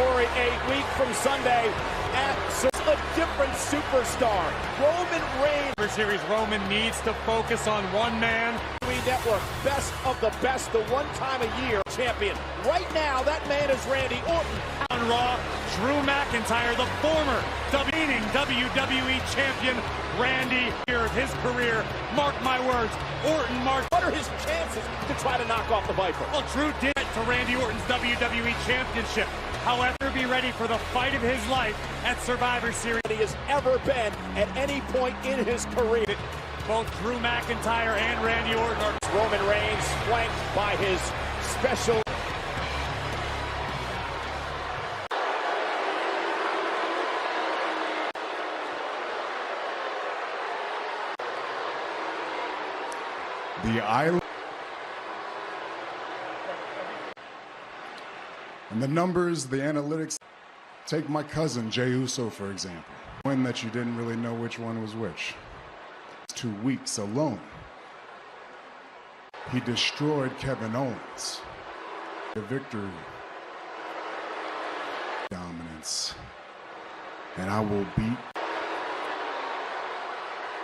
Corey, a week from Sunday at a different superstar, Roman Reigns. Series, Roman needs to focus on one man. WWE Network, best of the best, the one time a year champion. Right now, that man is Randy Orton. On Raw, Drew McIntyre, the former WWE champion, Randy, year of his career. Mark my words, Orton marks. What are his chances to try to knock off the Viper? Well, Drew did it to Randy Orton's WWE championship. However, be ready for the fight of his life at Survivor Series. He has ever been at any point in his career. Both Drew McIntyre and Randy Orton are. Roman Reigns flanked by his special. The island. And the numbers, the analytics. Take my cousin, Jey Uso, for example. One that you didn't really know which one was which. 2 weeks alone, he destroyed Kevin Owens. The victory, dominance, and I will beat.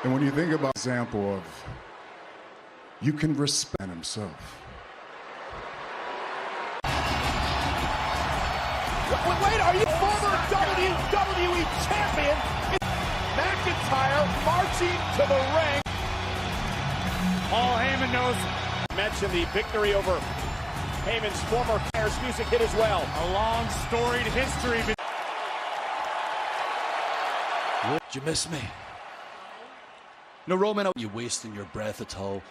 And when you think about the example of, you can respect himself. Wait, are you former WWE champion? McIntyre marching to the ring. All Heyman knows. Mentioned the victory over Heyman's former music hit as well. A long storied history. Did you miss me? No, Roman, you wasting your breath at all.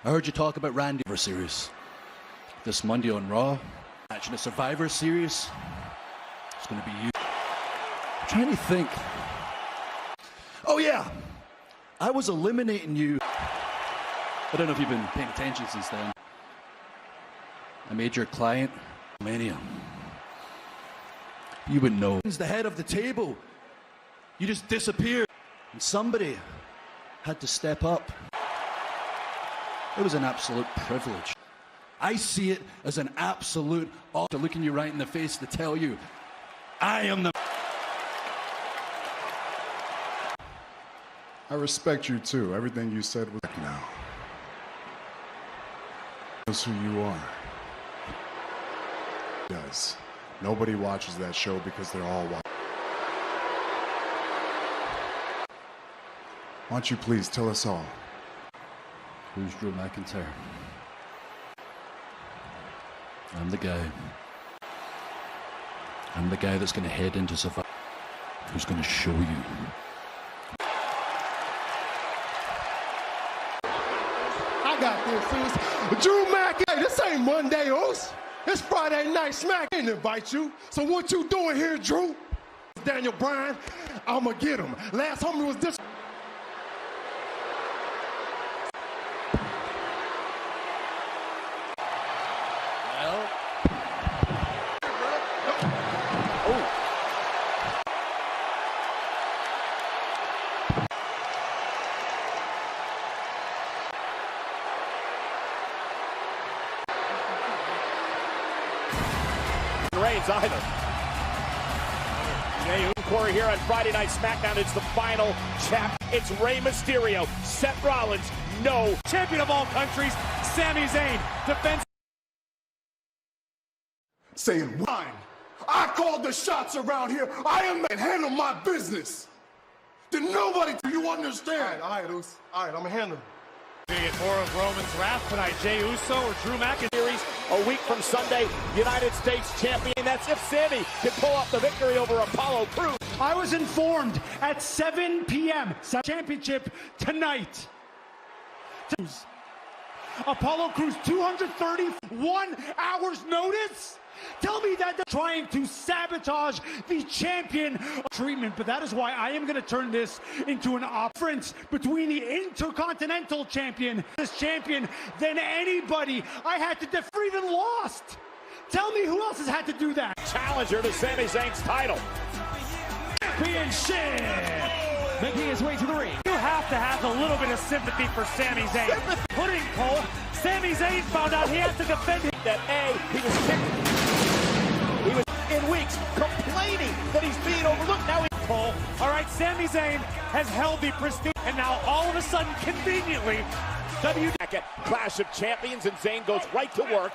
I heard you talk about Randy for Series. This Monday on Raw, match in a Survivor Series. It's going to be you. I'm trying to think. Oh yeah, I was eliminating you. I don't know if you've been paying attention since then. I made your client Mania. You would know. The head of the table. You just disappeared. And somebody had to step up. It was an absolute privilege. I see it as an absolute honor looking you right in the face to tell you, I am the... I respect you too. Everything you said was now. Knows who you are. Does. Nobody watches that show because they're all watching. Why don't you please tell us all? Who's Drew McIntyre? I'm the guy. I'm the guy that's going to head into Survivor. Who's going to show you. I got this, Drew McIntyre. This ain't Monday, host. It's Friday Night Smack. I didn't invite you. So what you doing here, Drew? Daniel Bryan, I'ma get him. Last homie was this. Reigns either. Corey here on Friday Night SmackDown. It's the final chap. It's Rey Mysterio, Seth Rollins, no Champion of all countries, Sami Zayn, defense. Saying, "Wine, I called the shots around here. I am the handle my business. Did nobody, do you understand?" All right, Oos. All right, I'm gonna handle it. We get more of Roman's wrath tonight. Jey Uso or Drew McIntyre. A week from Sunday, United States champion. That's if Sami can pull off the victory over Apollo Crews. I was informed at 7 p.m. Championship tonight. Apollo Crews, 231 hours notice? Tell me that they're trying to sabotage the champion treatment, but that is why I am going to turn this into an difference between the Intercontinental Champion, this champion, than anybody I had to defeat or even lost. Tell me who else has had to do that. Challenger to Sami Zayn's title. Championship! Making his way to the ring. You have to have a little bit of sympathy for Sami Zayn. Pudding Cole, Sami Zayn found out he had to defend him. That he was kicked. He was in weeks. complaining that he's being overlooked. Now Cole. All right, Sami Zayn has held the prestige, and now all of a sudden, conveniently, Clash of Champions, and Zayn goes right to work.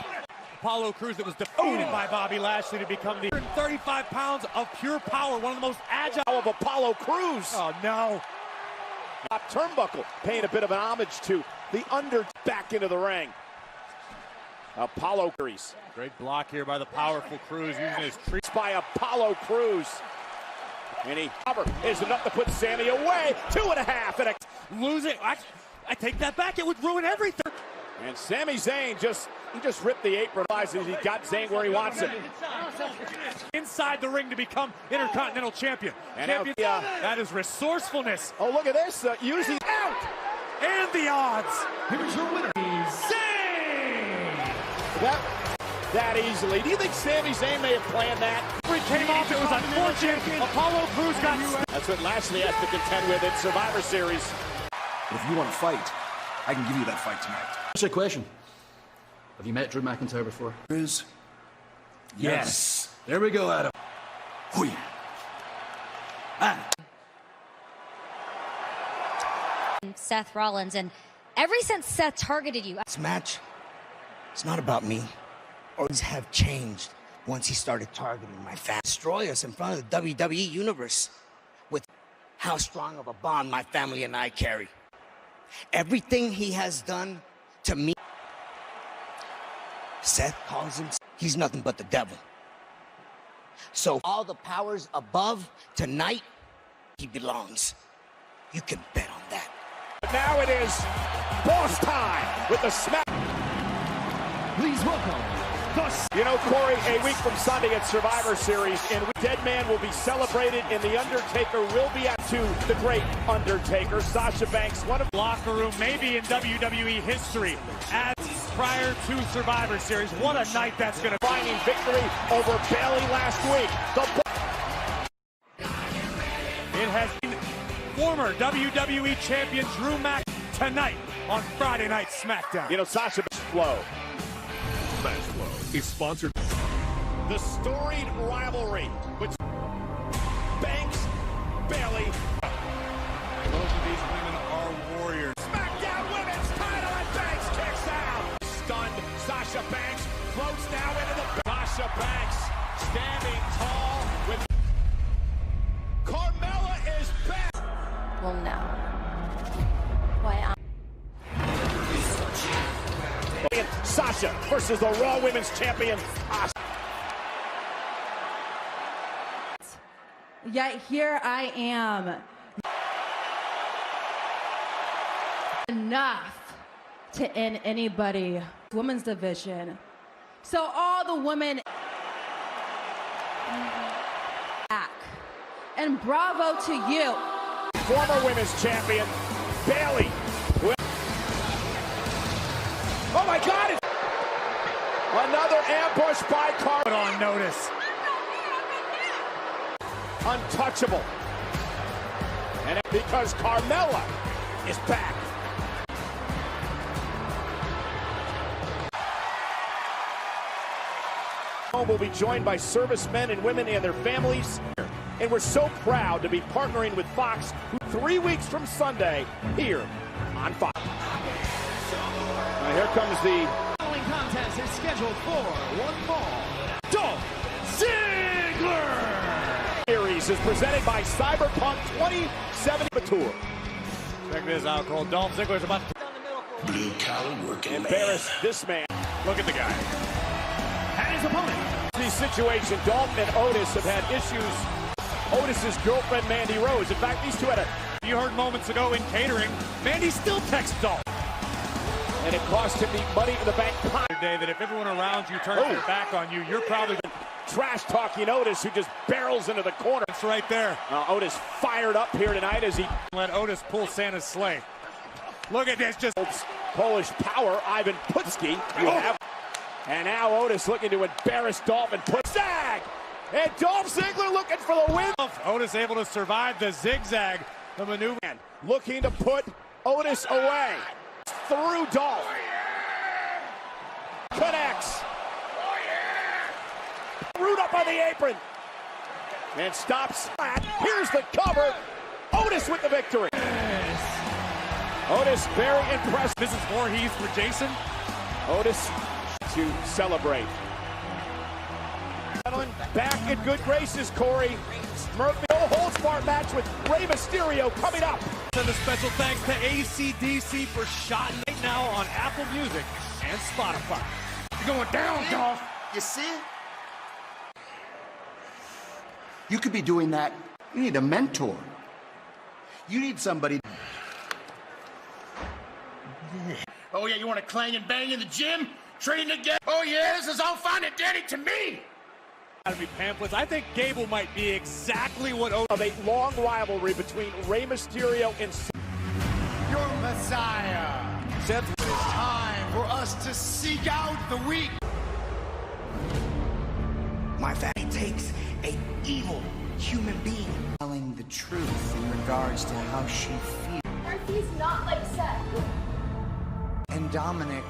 Apollo Crews that was defeated by Bobby Lashley to become the 135 pounds of pure power, one of the most agile of Apollo Crews. Oh, no. Top turnbuckle, paying a bit of an homage to the back into the ring. Apollo Crews. Great block here by the powerful Crews using his tree. By Apollo Crews. And he is enough to put Sami away. 2.5 and a losing. I take that back. It would ruin everything. And Sami Zayn just ripped the apron. Realizes he got Zayn where he wants him. Inside the ring to become Intercontinental Champion. And that is resourcefulness. Oh, look at this. Using out. And the odds. Here's your winner, Zayn! That easily. Do you think Sami Zayn may have planned that? It came off. It was unfortunate. Apollo Crews got. That's what Lashley has to contend with in Survivor Series. If you want to fight, I can give you that fight tonight. What's your question? Have you met Drew McIntyre before? Yes. There we go, Adam. Oh, yeah. Seth Rollins, and ever since Seth targeted you, This match, it's not about me. Things have changed once he started targeting my family. Destroy us in front of the WWE Universe with how strong of a bond my family and I carry. Everything he has done to me, Seth calls him, he's nothing but the devil. So all the powers above tonight, he belongs. You can bet on that. But now it is boss time with the Smack. Please welcome You know, Corey, a week from Sunday at Survivor Series, and Dead Man will be celebrated, and The Undertaker will be at the great Undertaker. Sasha Banks, one of locker room, maybe in WWE history, as prior to Survivor Series. What a night that's going to be. Finding victory over Bayley last week. It has been former WWE Champion Drew Mac tonight on Friday Night SmackDown. You know, Sasha Flow. Match Flow is sponsored. The storied rivalry between Banks, Bayley. Both of these women are warriors. SmackDown Women's title, and Banks kicks out. Stunned, Sasha Banks floats now into the... Sasha Banks standing tall with... Carmella is back. well, no. Why? Sasha versus the Raw Women's Champion, Asuka. Yet here I am. Enough to end anybody. Women's division. So all the women back. And bravo to you. Former Women's Champion, Bayley. Oh my God! Another ambush by Put on notice. Untouchable. And because Carmella is back. We'll be joined by servicemen and women and their families. And we're so proud to be partnering with Fox 3 weeks from Sunday here on Fox. Now here comes the following contest is scheduled for one fall. Dolph Ziggler! Series is presented by Cyberpunk 2070 Tour. Check this out, Cole. Dolph Ziggler's about to Blue collar working Embarrass this man. look at the guy. And his opponent. The situation, Dalton and Otis have had issues. Otis's girlfriend, Mandy Rose. In fact, these two had a... You heard moments ago in catering, Mandy still texts Dolph. And it cost him the money in the bank pot. Today that if everyone around you turns their back on you, you're probably Trash talking Otis, who just barrels into the corner. it's right there. Otis fired up here tonight as he Let Otis pull Santa's sleigh. Look at this, just Polish power, Ivan Putski. You have. And now Otis looking to embarrass Dolph and put zag. And Dolph Ziggler looking for the win. Otis able to survive the zigzag, the maneuver. Looking to put Otis away. Through Dolph. Connects. Root up on the apron. And stops. Here's the cover. Otis with the victory. Otis very impressed. This is Voorhees for Jason. Otis to celebrate. Back in good graces, Corey. Murphy no-holds-barred match with Rey Mysterio coming up. And a special thanks to AC/DC for shotting right now on Apple Music and Spotify. You're going down, Dolph. You see? You could be doing that. You need a mentor. You need somebody. Oh, yeah, you want to clang and bang in the gym? Train again? Oh, yeah, this is all fine and dandy to me. Gotta be pamphlets. I think Gable might be exactly what Otis. Of a long rivalry between Rey Mysterio and Your Messiah. Seth. It's time for us to seek out the weak. My family takes an evil human being telling the truth in regards to how she feels. Murphy's not like Seth. And Dominic,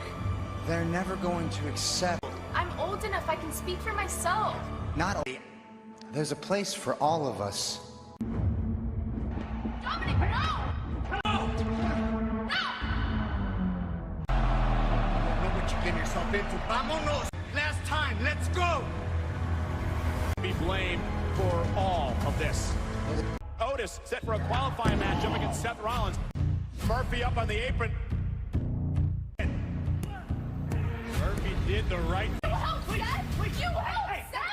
they're never going to accept. I'm old enough I can speak for myself. Not only, there's a place for all of us. Dominic, no! No! Know what you get yourself into. Vámonos. Last time, let's go. Be blamed for all of this. Otis set for a qualifying matchup against Seth Rollins. Murphy up on the apron. Murphy did the right thing. You help Seth! Would you help Seth?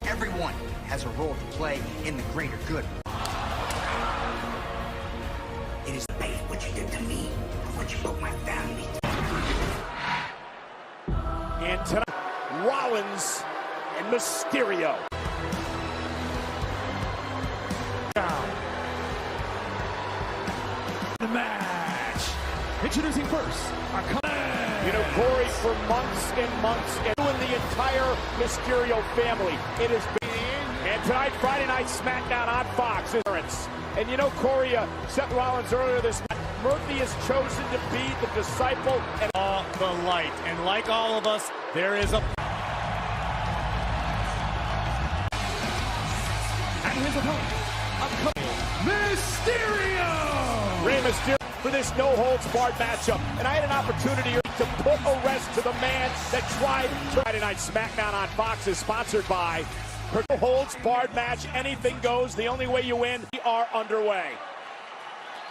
Everyone has a role to play in the greater good. It is base what you did to me, what you put my family through. And tonight, Rollins and Mysterio. Down. The match. Introducing first, our you know, Corey, for months and months, and doing the entire Mysterio family, it has been. And tonight, Friday Night SmackDown on Fox. And you know, Corey, Seth Rollins earlier this night, Murphy has chosen to be the disciple and the light. And like all of us, there is a... And his opponent, Mysterio! Rey Mysterio for this no-holds-barred matchup. And I had an opportunity to put a rest to the man that tried to... Friday Night SmackDown on Fox is sponsored by no-holds-barred match. Anything goes. The only way you win. We are underway.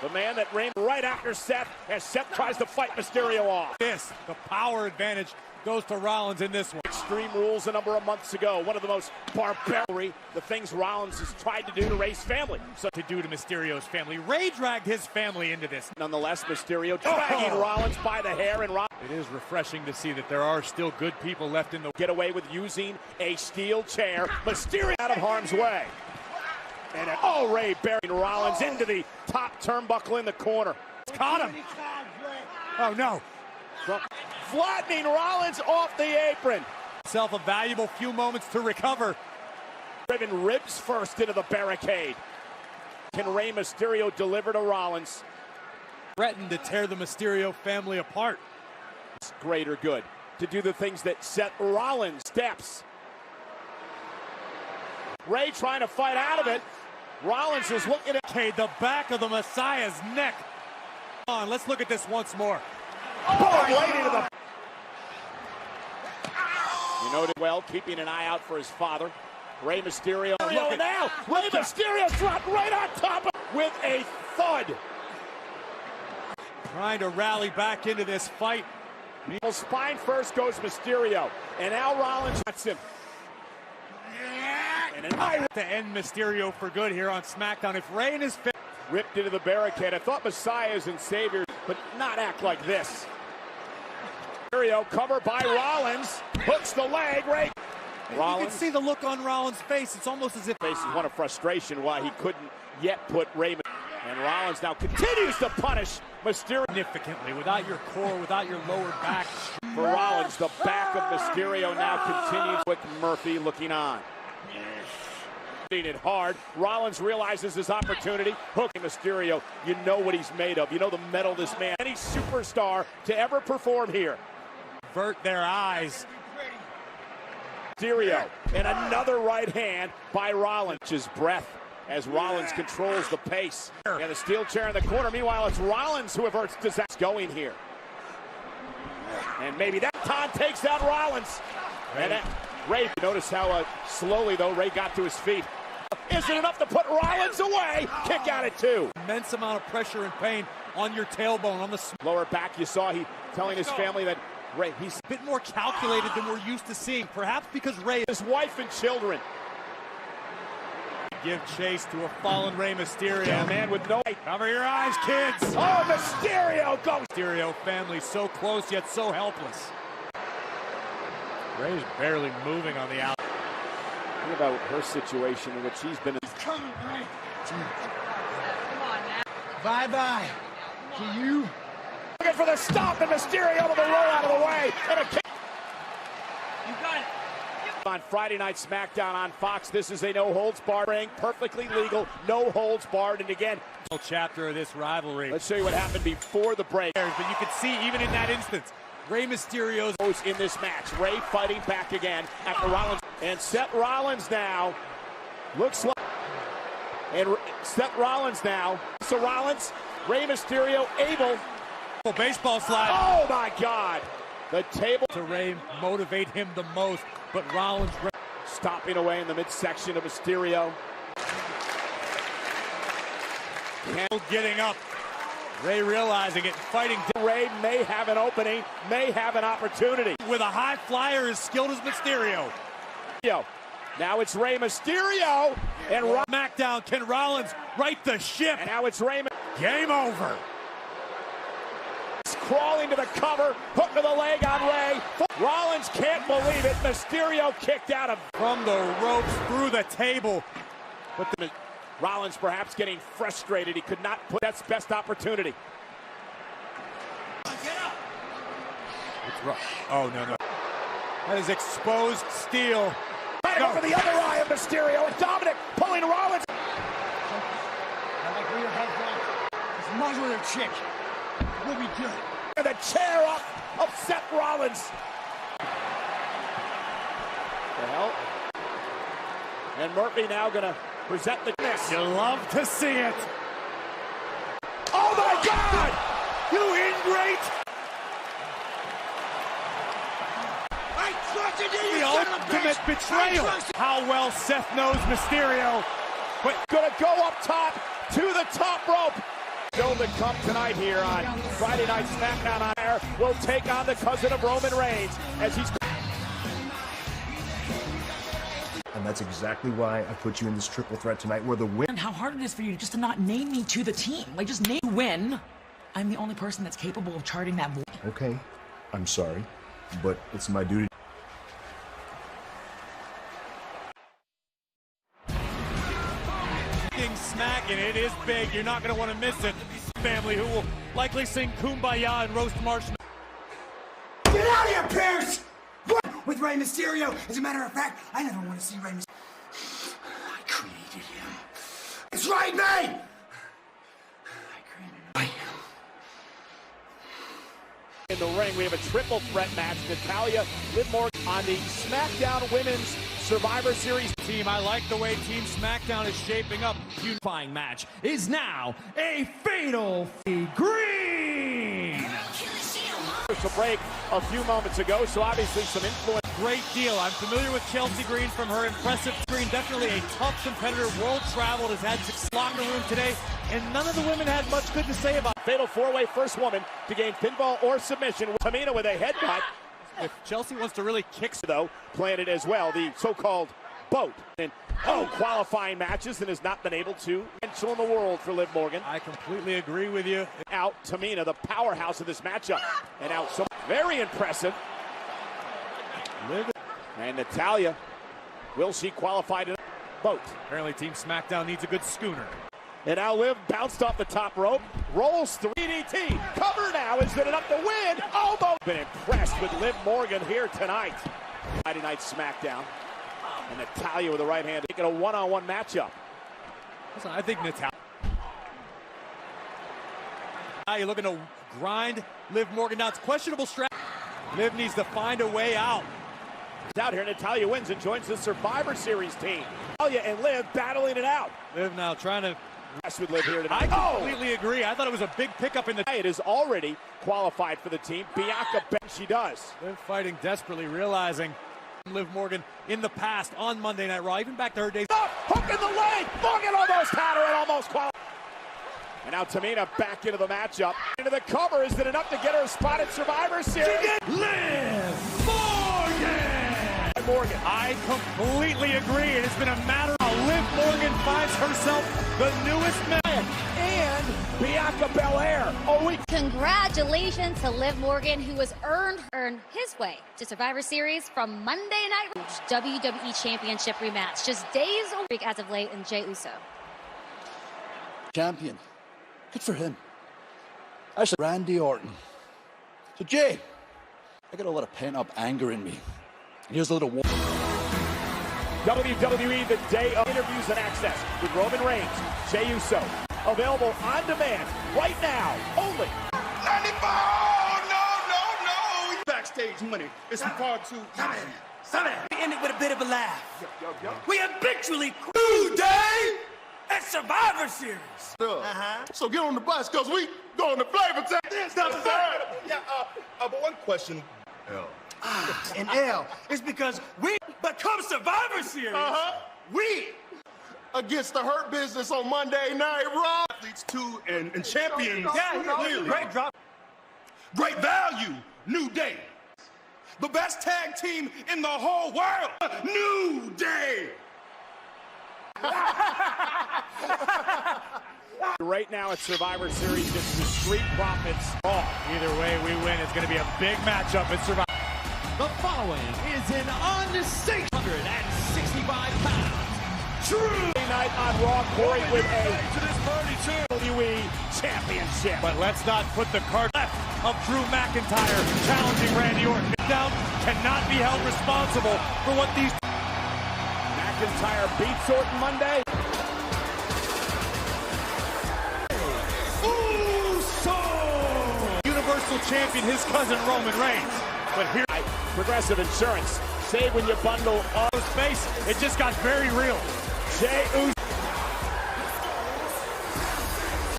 The man that ran right after Seth as Seth tries to fight Mysterio off. The power advantage goes to Rollins in this one. Extreme Rules a number of months ago. One of the most barbaric, the things Rollins has tried to do to Rey's family. So to do to Mysterio's family. Rey dragged his family into this. Nonetheless, Mysterio dragging Rollins by the hair. And it is refreshing to see that there are still good people left in the... Get away with using a steel chair. Mysterio out of harm's way. And Rey burying Rollins into the top turnbuckle in the corner. Caught him. Oh, no. Flattening Rollins off the apron. Self a valuable few moments to recover. Driven ribs first into the barricade. Can Rey Mysterio deliver to Rollins? Threatened to tear the Mysterio family apart. It's greater good to do the things that set Rollins steps. Rey trying to fight out of it. Rollins is looking at the back of the Messiah's neck. Let's look at this once more. Right into the... You noted well, keeping an eye out for his father. Rey Mysterio. Now, Rey Mysterio dropped right on top of with a thud. Trying to rally back into this fight. Spine first goes Mysterio, and now Rollins wants him. And to end Mysterio for good here on SmackDown. If Rey and his ripped into the barricade. I thought Messiahs and Saviors, but not act like this. Mysterio covered by Rollins, hooks the leg, Rey. Rollins. You can see the look on Rollins' face. It's almost as if face is one of frustration why he couldn't yet put Rey. And Rollins now continues to punish Mysterio significantly without your core, without your lower back. For Rollins, the back of Mysterio now continues with Murphy looking on. It hard. Rollins realizes his opportunity. Hooking Mysterio. You know what he's made of. You know the metal this man. Any superstar to ever perform here. Avert their eyes. Mysterio, and another right hand by Rollins. His breath as Rollins controls the pace. And the steel chair in the corner. Meanwhile, it's Rollins who averts disaster going here. And maybe that time takes out Rollins. And Ray, notice how slowly, though, Ray got to his feet. Isn't enough to put Rollins away. Kick out at 2. Immense amount of pressure and pain on your tailbone, on the lower back. You saw he telling his family that Ray, he's a bit more calculated than we're used to seeing, perhaps because Ray, his wife and children, give chase to a fallen Rey Mysterio. Yeah, man with no. Cover your eyes, kids. Oh, Mysterio goes. Mysterio family so close yet so helpless. Rey's barely moving on the out. Think about her situation in which she's been. He's coming, Ray. Come on now. Bye-bye to you. Looking for the stop, and Mysterio to the roll out of the way. And a kick. You got it. On Friday Night SmackDown on Fox, this is a no-holds-barred ring, perfectly legal, no-holds-barred, and again, chapter of this rivalry. Let's show you what happened before the break. But you could see, even in that instance, Rey Mysterio's in this match. Ray fighting back again after Rollins. And Seth Rollins now looks like. And Seth Rollins now. So Rollins, Rey Mysterio able. Baseball slide. Oh my God. The table. To Rey motivate him the most, but Rollins stopping away in the midsection of Mysterio. Getting up. Rey realizing it, fighting. Rey may have an opening, may have an opportunity. With a high flyer as skilled as Mysterio. Now it's Rey Mysterio. And SmackDown, can Rollins right the ship? And now it's Rey. Game over. Crawling to the cover, hook to the leg on Rey. Rollins can't believe it. Mysterio kicked out of from the ropes through the table. But Rollins perhaps getting frustrated. He could not put that's best opportunity. Get up. It's rough. Oh no. That is exposed steel. Right over the other eye of Mysterio, and Dominic pulling Rollins. I like where your head's at. Just muzzle their chick. We'll be good. The chair up of Seth Rollins. The hell? And Murphy now gonna present the miss. You love to see it. Oh my God! You ingrate! I trusted you, the ultimate betrayal. How well Seth knows Mysterio. But gonna go up top to the top rope. Still to come tonight here on Friday Night SmackDown on air. Will take on the cousin of Roman Reigns as he's. And that's exactly why I put you in this triple threat tonight, where the win. And how hard it is for you just to not name me to the team. Like, just name win. I'm the only person that's capable of charting that voice. Okay, I'm sorry, but it's my duty. Smack, and it is big. You're not going to want to miss it. Family who will likely sing Kumbaya and roast marshmallows. Get out of here, Pierce! With Rey Mysterio. As a matter of fact, I never want to see Rey Mysterio. I created him. It's right, man! I created him. In the ring, we have a triple threat match. Natalya, Liv Morgan on the SmackDown Women's Survivor Series team. I like the way Team SmackDown is shaping up. Unifying match is now a fatal green. To break a few moments ago, so obviously some influence. Great deal. I'm familiar with Chelsea Green from her impressive screen. Definitely a tough competitor, world-traveled, has had success locker room today, and none of the women had much good to say about it. Fatal four-way first woman to gain pinfall or submission. Tamina with a headbutt. If Chelsea wants to really kick, though, planted as well, the so-called boat. And qualifying matches and has not been able to. Potential in the world for Liv Morgan. I completely agree with you. Out Tamina, the powerhouse of this matchup. And out so very impressive. Liv. And Natalya, will she qualify to boat? Apparently Team SmackDown needs a good schooner. And now Liv bounced off the top rope, rolls through DDT. Cover now, is it enough to win? Almost been impressed with Liv Morgan here tonight. Friday Night SmackDown. And Natalya with the right hand, making a one-on-one matchup. Listen, I think Natalya. Now you're looking to grind Liv Morgan. Now it's questionable strategy. Liv needs to find a way out. Out here, Natalya wins and joins the Survivor Series team. Natalya and Liv battling it out. Liv now trying to With Liv here tonight. I completely agree. I thought it was a big pickup in the. It is already qualified for the team. Bianca, she does. Liv fighting desperately, realizing Liv Morgan in the past on Monday Night Raw, even back to her days. Hook in the leg. Morgan almost had her and almost qualified. And now Tamina back into the matchup. Into the cover. Is it enough to get her a spot at Survivor Series? Liv Morgan. I completely agree. It has been a matter of Liv Morgan finds herself the newest man. And Bianca Belair. Congratulations to Liv Morgan, who has earned his way to Survivor Series from Monday Night WWE Championship rematch. Just days a week as of late, and Jey Uso. Champion. Good for him. Actually, Randy Orton. So, Jay, I got a lot of pent-up anger in me. Here's a little WWE, the day of interviews and access with Roman Reigns, Jey Uso. Available on demand right now, only. 94! No! Backstage money. It's far too easy. We end it with a bit of a laugh. Yo. We habitually New Day at Survivor Series. So get on the bus, because we going to flavor town. But one question. And L is because we become Survivor Series. We against the Hurt Business on Monday Night Raw. Athletes too and champions. Clearly. Great drop. Great value. New Day. The best tag team in the whole world. New Day. Right now at Survivor Series, it's the Street Profits. Either way we win, it's going to be a big matchup at Survivor. The following is an unsafe 165 pounds. True night on Raw, Corey with a WWE Championship. But let's not put the card left of Drew McIntyre challenging Randy Orton. Down cannot be held responsible for what these. McIntyre beats Orton Monday. Universal champion, his cousin Roman Reigns. But here, Progressive Insurance. Save when you bundle up. Space, it just got very real. Jey Uso.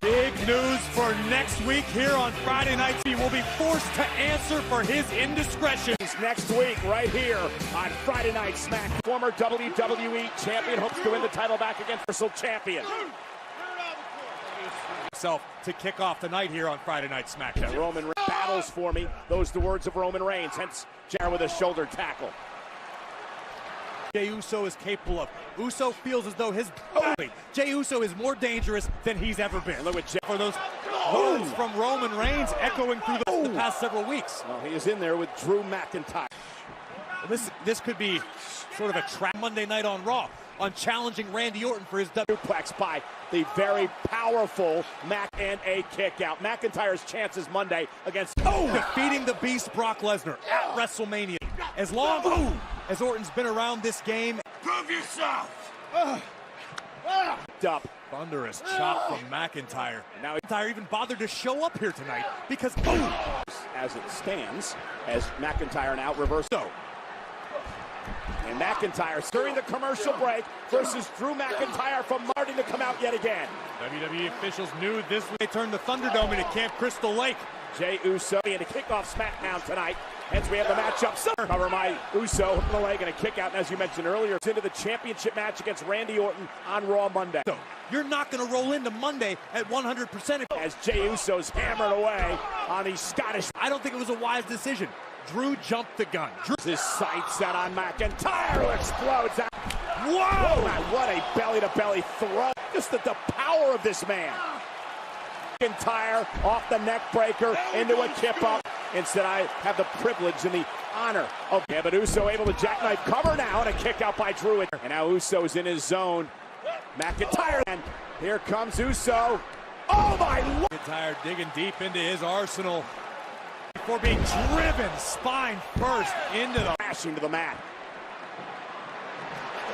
Big news for next week here on Friday night. He will be forced to answer for his indiscretions. Next week, right here on Friday Night Smack. Former WWE champion hopes to win the title back against Universal champion. To kick off the night here on Friday Night SmackDown. Roman Reigns battles for me. Those are the words of Roman Reigns. Hence, Jar with a shoulder tackle. Jey Uso is capable of. Uso feels as though Jey Uso is more dangerous than he's ever been. Look at Jey. For those words from Roman Reigns echoing through the past several weeks. Well, he is in there with Drew McIntyre. This could be sort of a trap Monday night on Raw on challenging Randy Orton for his duplex by the very powerful Mac and a kick out. McIntyre's chances Monday against defeating the Beast Brock Lesnar at WrestleMania. As long as Orton's been around this game, Prove yourself. Up. Thunderous chop from McIntyre. Now McIntyre even bothered to show up here tonight because as it stands, as McIntyre now reversed. And McIntyre during the commercial break versus Drew McIntyre from Martin to come out yet again. WWE officials knew this when they turned the Thunderdome into Camp Crystal Lake. Jey Uso in to kick off SmackDown tonight. Hence we have the matchup. Cover my Uso hook the leg and a kick out. And as you mentioned earlier, it's into the championship match against Randy Orton on Raw Monday. So you're not going to roll into Monday at 100%. As Jey Uso's hammered away on the Scottish. I don't think it was a wise decision. Drew jumped the gun. His sights set on McIntyre, who explodes out. Whoa! What a belly-to-belly throw. Just the power of this man. McIntyre off the neck breaker into a kip-up. Instead, I have the privilege and the honor of but Uso able to jackknife cover now and a kick out by Drew. And now Uso's in his zone. McIntyre, and here comes Uso. Oh my Lord! McIntyre digging deep into his arsenal before being driven spine first into the crashing to the mat.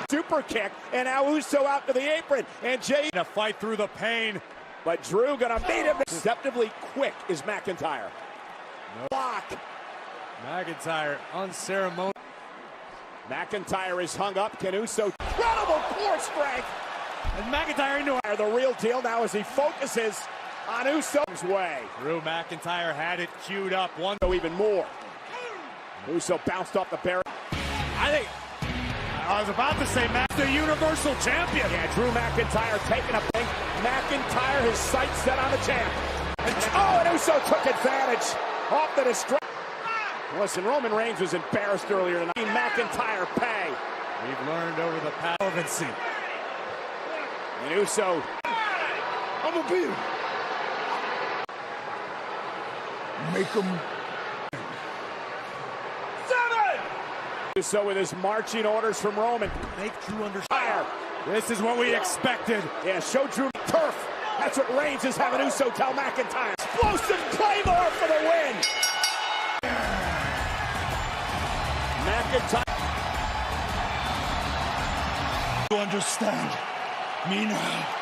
Super kick, and now Uso out to the apron, and Jey to fight through the pain. But Drew gonna beat him. Deceptively quick is McIntyre. Block. McIntyre unceremonious. McIntyre is hung up. Can Uso, incredible core strength. And McIntyre into The real deal now as he focuses on Uso's way. Drew McIntyre had it queued up. One Even more. Uso bounced off the barrier. I was about to say Matt, the Universal Champion. Yeah, Drew McIntyre taking a thing. McIntyre, his sights set on the champ. And Uso took advantage off the distraction. Listen, Roman Reigns was embarrassed earlier tonight. McIntyre pay. We've learned over the past relevancy. And Uso. I'm gonna beat him. Make him. Uso with his marching orders from Roman. Make Drew understand. This is what we expected. Yeah, show Drew turf. That's what Reigns is having Uso tell McIntyre. Explosive Claymore for the win. McIntyre. You understand me now.